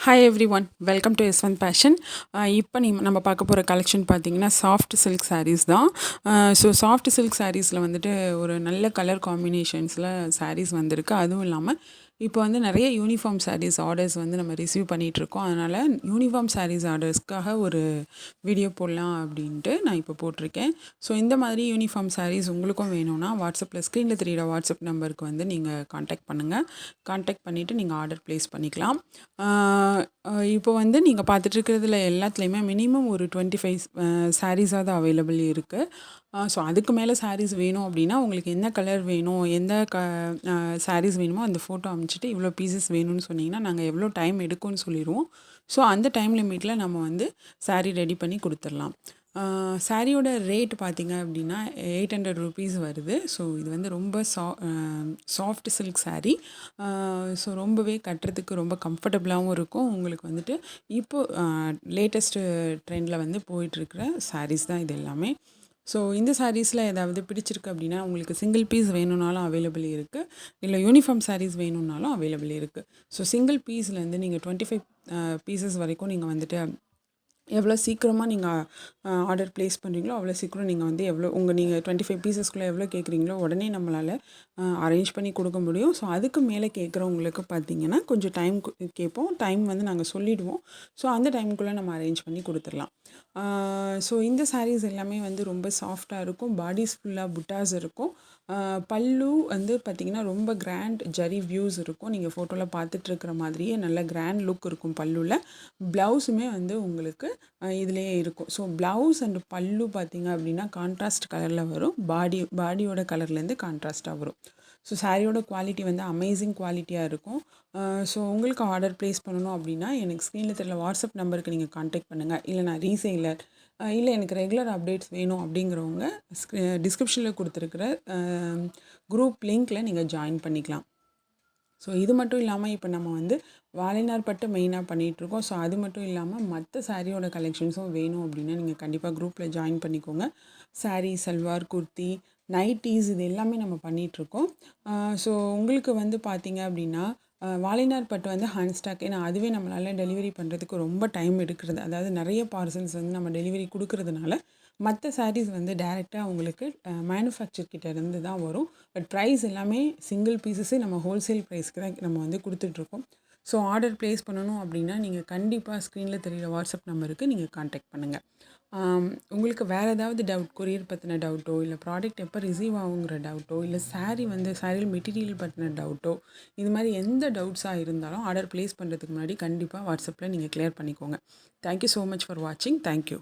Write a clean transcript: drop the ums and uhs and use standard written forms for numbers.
Hi everyone welcome to S1 fashion. இப்போ நம்ம பார்க்க போகிற கலெக்ஷன் பார்த்தீங்கன்னா சாஃப்ட் சில்க் சாரீஸ் தான். ஸோ சாஃப்ட் சில்க் சாரீஸில் வந்துட்டு ஒரு நல்ல கலர் காம்பினேஷன்ஸில் சாரீஸ் வந்திருக்கு. அதுவும் இல்லாமல் இப்போ வந்து நிறைய யூனிஃபார்ம் சாரீஸ் ஆர்டர்ஸ் வந்து நம்ம ரிசீவ் பண்ணிகிட்ருக்கோம். அதனால் யூனிஃபார்ம் சாரீஸ் ஆர்டர்ஸ்க்காக ஒரு வீடியோ போடலாம் அப்படின்ட்டு நான் இப்போ போட்டிருக்கேன். ஸோ இந்த மாதிரி யூனிஃபார்ம் சாரீஸ் உங்களுக்கும் வேணும்னா வாட்ஸ்அப்பில் ஸ்க்ரீனில் தெரியிற வாட்ஸ்அப் நம்பருக்கு வந்து நீங்கள் காண்டாக்ட் பண்ணுங்கள். காண்டாக்ட் பண்ணிவிட்டு நீங்கள் ஆர்டர் ப்ளேஸ் பண்ணிக்கலாம். இப்போ வந்து நீங்கள் பார்த்துட்ருக்கிறதுல எல்லாத்துலேயுமே மினிமம் ஒரு 25 சாரீஸாவது அவைலபிள் இருக்குது. ஸோ அதுக்கு மேலே சாரீஸ் வேணும் அப்படின்னா உங்களுக்கு என்ன கலர் வேணும், எந்த சாரீஸ் வேணுமோ அந்த ஃபோட்டோ அனுப்பிச்சிட்டு இவ்வளோ பீசஸ் வேணும்னு சொன்னிங்கன்னா நாங்கள் எவ்வளோ டைம் எடுக்கும்னு சொல்லிடுவோம். ஸோ அந்த டைம் லிமிட்டில் நம்ம வந்து சாரீ ரெடி பண்ணி கொடுத்துடலாம். சாரியோட ரேட் பார்த்திங்க அப்படின்னா 800 ருபீஸ் வருது. ஸோ இது வந்து ரொம்ப சாஃப்ட் சில்க் சாரீ. ஸோ ரொம்பவே கட்டுறதுக்கு ரொம்ப கம்ஃபர்டபுளாகவும் இருக்கும். உங்களுக்கு வந்துட்டு இப்போது லேட்டஸ்ட்டு ட்ரெண்டில் வந்து போயிட்டுருக்கிற சாரீஸ் தான் இது எல்லாமே. ஸோ இந்த சாரீஸில் ஏதாவது பிடிச்சிருக்கு அப்படின்னா உங்களுக்கு சிங்கிள் பீஸ் வேணும்னாலும் அவைலபிள் இருக்குது, இல்லை யூனிஃபார்ம் சாரீஸ் வேணும்னாலும் அவைலபிள் இருக்குது. ஸோ சிங்கிள் பீஸ்லேருந்து நீங்கள் 25 பீசஸ் வரைக்கும் நீங்கள் வந்துட்டு எவ்வளோ சீக்கிரமாக நீங்கள் ஆர்டர் ப்ளேஸ் பண்ணுறீங்களோ அவ்வளோ சீக்கிரம் நீங்கள் வந்து நீங்கள் 25 பீசஸ்க்குள்ளே எவ்வளோ கேட்குறீங்களோ உடனே நம்மளால் அரேஞ்ச் பண்ணி கொடுக்க முடியும். ஸோ அதுக்கு மேலே கேட்குறவங்களுக்கு பார்த்திங்கன்னா கொஞ்சம் டைம் கேட்போம். டைம் வந்து நாங்கள் சொல்லிவிடுவோம். ஸோ அந்த டைமுக்குள்ளே நம்ம அரேஞ்ச் பண்ணி கொடுத்துடலாம். ஸோ இந்த சாரீஸ் எல்லாமே வந்து ரொம்ப சாஃப்டாக இருக்கும். பாடிஸ் ஃபுல்லாக புட்டாஸ் இருக்கும். பல்லு வந்து பார்த்திங்கன்னா ரொம்ப கிராண்ட் ஜரி வியூஸ் இருக்கும். நீங்கள் ஃபோட்டோவில் பார்த்துட்ருக்கிற மாதிரியே நல்ல கிராண்ட் லுக் இருக்கும் பல்லுவில். ப்ளவுஸுமே வந்து உங்களுக்கு இதுலேயே இருக்கும். ஸோ ப்ளவுஸ் அண்ட் பல்லு பார்த்திங்க அப்படின்னா கான்ட்ராஸ்ட் கலரில் வரும். பாடியோட கலர்லேருந்து கான்ட்ராஸ்ட்டாக வரும். ஸோ சாரியோட குவாலிட்டி வந்து அமேசிங் குவாலிட்டியாக இருக்கும். ஸோ உங்களுக்கு ஆர்டர் ப்ளேஸ் பண்ணணும் அப்படின்னா எனக்கு ஸ்க்ரீனில் தெரியல வாட்ஸ்அப் நம்பருக்கு நீங்கள் கான்டாக்ட் பண்ணுங்கள். இல்லை நான் ரீசேலர், இல்லை எனக்கு ரெகுலர் அப்டேட்ஸ் வேணும் அப்படிங்கிறவங்க டிஸ்கிரிப்ஷனில் கொடுத்துருக்குற குரூப் லிங்க்கில் நீங்கள் ஜாயின் பண்ணிக்கலாம். ஸோ இது மட்டும் இல்லாமல் இப்போ நம்ம வந்து வாழைநார் பட்டு மெயினாக பண்ணிகிட்ருக்கோம். ஸோ அது மட்டும் இல்லாமல் மற்ற சாரியோட கலெக்ஷன்ஸும் வேணும் அப்படின்னா நீங்கள் கண்டிப்பாக குரூப்பில் ஜாயின் பண்ணிக்கோங்க. சாரீ, சல்வார், குர்த்தி, நைட்டீஸ் இது எல்லாமே நம்ம பண்ணிகிட்ருக்கோம். ஸோ உங்களுக்கு வந்து பார்த்திங்க அப்படின்னா வாழைநார் பட்டு வந்து ஹேண்ட் ஸ்டாக், ஏன்னா அதுவே நம்மளால் டெலிவரி பண்ணுறதுக்கு ரொம்ப டைம் எடுக்கிறது. அதாவது நிறைய பார்சல்ஸ் வந்து நம்ம டெலிவரி கொடுக்கறதுனால மற்ற சாரீஸ் வந்து டைரெக்டாக அவங்களுக்கு மேனுஃபேக்சர் கிட்ட இருந்து தான் வரும். பட் ப்ரைஸ் எல்லாமே சிங்கிள் பீஸஸே நம்ம ஹோல்சேல் ப்ரைஸ்க்கு தான் நம்ம வந்து கொடுத்துட்ருக்கோம். ஸோ ஆர்டர் ப்ளேஸ் பண்ணணும் அப்படின்னா நீங்கள் கண்டிப்பாக ஸ்க்ரீனில் தெரிகிற வாட்ஸ்அப் நம்பருக்கு நீங்கள் கான்டாக்ட் பண்ணுங்கள். உங்களுக்கு வேறு ஏதாவது டவுட், கொரியர் பற்றின டவுட்டோ, இல்லை ப்ராடக்ட் எப்போ ரிசீவ் ஆகுங்கிற டவுட்டோ, இல்லை சாரியில் மெட்டீரியல் பற்றின டவுட்டோ, இது மாதிரி எந்த டவுட்ஸாக இருந்தாலும் ஆர்டர் ப்ளேஸ் பண்ணுறதுக்கு முன்னாடி கண்டிப்பாக வாட்ஸ்அப்பில் நீங்கள் கிளியர் பண்ணிக்கோங்க. தேங்க்யூ ஸோ மச் ஃபார் வாட்சிங். தேங்க்யூ.